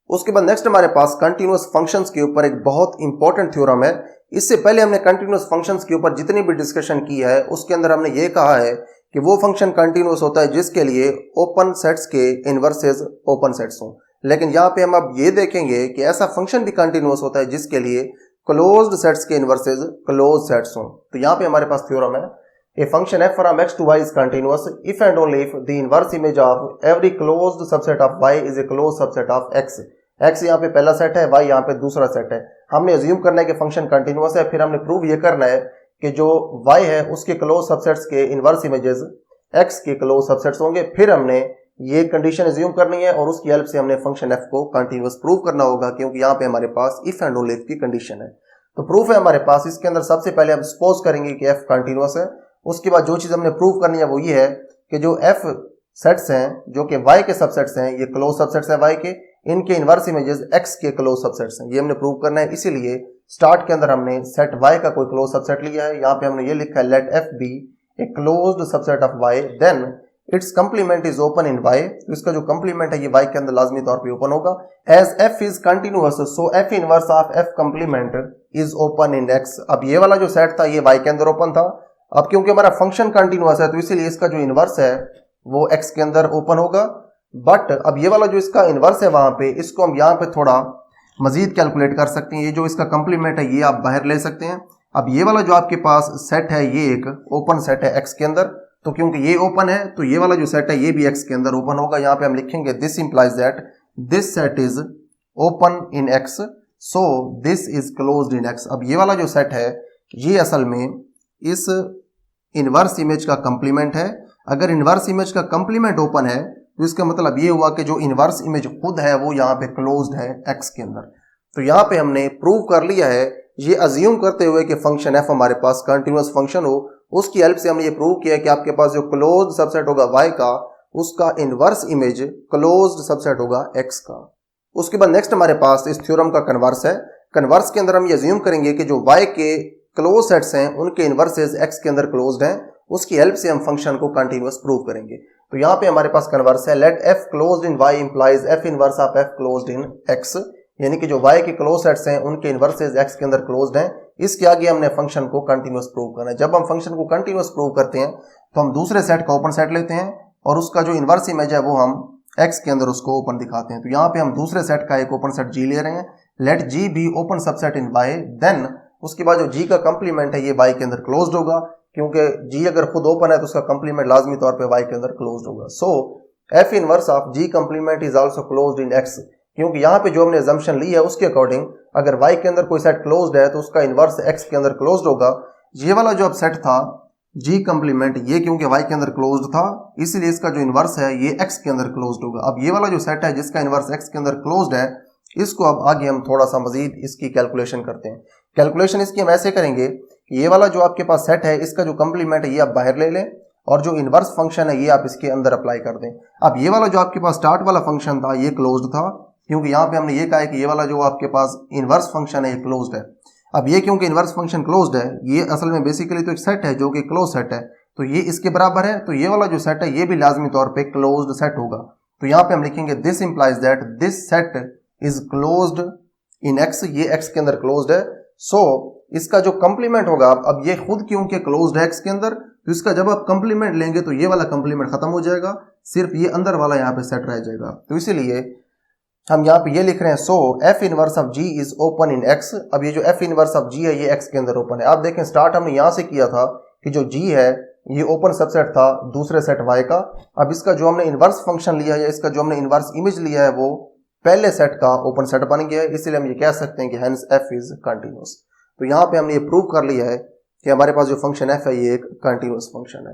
उसके बाद नेक्स्ट हमारे पास कंटिन्यूअस फंक्शंस के ऊपर एक बहुत इंपॉर्टेंट थ्योरम है। इससे पहले हमने कंटिन्यूअस फंक्शंस के ऊपर जितनी भी डिस्कशन की है उसके अंदर हमने ये कहा है कि वो फंक्शन कंटिन्यूअस होता है जिसके लिए ओपन सेट्स के इनवर्सेस ओपन सेट्स हों। लेकिन यहाँ पे हम अब ये देखेंगे कि ऐसा फंक्शन भी कंटिन्यूअस होता है जिसके लिए क्लोज्ड सेट्स के इनवर्सेस क्लोज सेट्स हों। तो यहाँ पे हमारे पास थ्योरम है, a function f from x to y is continuous if and only if the inverse image of every closed subset of y is a closed subset of x। x यहाँ पे पहला set है, y यहाँ पे दूसरा set है। हमने assume करना है कि फंक्शन कंटिन्यूअस है, फिर हमने प्रूव ये करना है कि जो y है उसके क्लोज सबसेट्स के इनवर्स इमेजेस x के क्लोज सबसेट्स होंगे। फिर हमने ये कंडीशन अज्यूम करनी है और उसकी हेल्प से हमने फंक्शन f को कंटिन्यूअस प्रूव करना होगा, क्योंकि यहाँ पे हमारे पास इफ एंड ओनली इफ की कंडीशन है। तो प्रूफ है हमारे पास, इसके अंदर सबसे पहले हम सपोज करेंगे कि f कंटिन्यूअस है। उसके बाद जो चीज हमने प्रूव करनी है वो ये है कि जो f सेट्स हैं जो कि y के सबसेट्स हैं, ये क्लोज सबसेट्स हैं y के, इनके इनवर्स इमेजेस x के क्लोज सबसेट्स हैं, ये हमने प्रूव करना है। इसीलिए स्टार्ट के अंदर हमने सेट y का कोई क्लोज सबसेट लिया है। यहाँ पे हमने ये लिखा है let f be a closed subset of y then its complement is open in y। तो इसका जो कंप्लीमेंट है ये y के अंदर लाजमी तौर पे ओपन होगा। As f is continuous so f inverse of f complement is open in x। अब ये वाला जो सेट था ये y के अंदर ओपन था। अब क्योंकि हमारा फंक्शन कंटिन्यूअस है तो इसीलिए इसका जो इनवर्स है वो x के अंदर ओपन होगा। बट अब ये वाला जो इसका इनवर्स है वहां पे, इसको हम यहाँ पे थोड़ा मजीद कैलकुलेट कर सकते हैं। ये जो इसका कंप्लीमेंट है ये आप बाहर ले सकते हैं। अब ये वाला जो आपके पास सेट है ये एक ओपन सेट है x के अंदर, तो क्योंकि ये ओपन है तो ये वाला जो सेट है ये भी x के अंदर ओपन होगा। यहाँ पे हम लिखेंगे this implies that this set is open in x so this is closed in x। अब ये वाला जो सेट है ये असल में इस इनवर्स इमेज का कंप्लीमेंट है। अगर इनवर्स इमेज का कंप्लीमेंट ओपन है तो इसका मतलब ये हुआ कि जो इनवर्स इमेज खुद है वो यहाँ पे क्लोज्ड है x के अंदर। तो यहाँ पे हमने प्रूव कर लिया है, ये अज्यूम करते हुए कि फंक्शन f हमारे पास कंटिन्यूअस फंक्शन हो। उसकी हेल्प से हमने ये प्रूव किया कि आपके पास जो क्लोज्ड सबसेट होगा y का, उसका इनवर्स इमेज क्लोज्ड सबसेट होगा x का। उसके बाद नेक्स्ट हमारे पास इस थ्योरम का कन्वर्स है। कन्वर्स के अंदर हम ये अज्यूम करेंगे कि जो y के क्लोज सेट्स हैं उनके इनवर्सेस x के अंदर क्लोज्ड हैं। उसकी हेल्प से हम फंक्शन को कंटिन्यूअस प्रूव करेंगे। तो यहाँ पे हमारे पास कन्वर्स है let f closed in y implies f inverse of f closed in x। यानी कि जो y के क्लोज सेट्स हैं उनके इनवर्सेस x के अंदर क्लोज्ड हैं। इसके आगे हमने फंक्शन को कंटिन्यूअस प्रूव करना है। जब हम फंक्शन को कंटिन्यूअस प्रूव करते हैं तो हम दूसरे सेट का ओपन सेट लेते हैं और उसका जो इनवर्स इमेज है वो हम x के अंदर उसको ओपन दिखाते हैं। तो यहाँ पे हम दूसरे सेट का एक ओपन सेट g ले रहे हैं। Let g be open subset in y then उसके बाद जो g का कंप्लीमेंट है ये y के अंदर क्लोज्ड होगा, क्योंकि g अगर खुद ओपन है तो उसका कंप्लीमेंट लाजमी तौर पे y के अंदर क्लोज्ड होगा। सो f inverse of g complement is also closed in x, क्योंकि यहाँ पे जो हमने अजम्पशन ली है उसके अकॉर्डिंग अगर y के अंदर कोई सेट क्लोज्ड है तो उसका इनवर्स x के अंदर क्लोज्ड होगा। ये वाला जो अब सेट था g कंप्लीमेंट, ये क्योंकि y के अंदर क्लोज्ड था इसलिए इसका जो इनवर्स है ये x के अंदर क्लोज्ड होगा। अब ये वाला जो सेट है जिसका इनवर्स x के अंदर क्लोज्ड है, इसको अब आगे हम थोड़ा सा मजीद इसकी कैलकुलेशन करते हैं। कैलकुलेशन इसकी हम ऐसे करेंगे कि ये वाला जो आपके पास सेट है इसका जो कंप्लीमेंट है ये आप बाहर ले लें और जो इनवर्स फंक्शन है ये आप इसके अंदर अप्लाई कर दें। अब ये वाला जो आपके पास स्टार्ट वाला फंक्शन था ये क्लोज्ड था, क्योंकि यहाँ पे हमने ये कहा है कि ये वाला जो आपके पास इनवर्स फंक्शन है ये क्लोज्ड है। अब ये क्योंकि इनवर्स फंक्शन क्लोज्ड है, ये असल में बेसिकली तो एक सेट है जो कि क्लोज सेट है, तो ये इसके बराबर है। तो ये वाला जो सेट है ये भी लाजमी तौर पे क्लोज्ड सेट होगा। तो यहाँ पे हम लिखेंगे this implies that this set is closed in x, ये x के अंदर क्लोज्ड है। सो इसका जो कंप्लीमेंट होगा, अब ये खुद क्योंकि क्लोज्ड है x के अंदर, तो इसका जब आप कंप्लीमेंट लेंगे तो ये वाला कंप्लीमेंट खत्म हो जाएगा, सिर्फ ये अंदर वाला यहाँ पे सेट रह जाएगा। तो इसीलिए हम यहाँ पे ये लिख रहे हैं सो f inverse of g is open in x। अब ये जो f इनवर्स ऑफ g है ये x के अंदर ओपन है। आप देखें स्टार्ट हमने यहाँ से किया था कि जो g है ये ओपन सबसेट था दूसरे सेट y का। अब इसका जो हमने इनवर्स फंक्शन लिया है, इसका जो हमने इनवर्स इमेज लिया है वो पहले सेट का ओपन सेट बन गया है, इसलिए हम ये कह सकते हैं कि हेंस f इज कंटिन्यूअस। तो यहाँ पे हमने ये प्रूव कर लिया है कि हमारे पास जो फंक्शन f है ये एक कंटिन्यूअस फंक्शन है।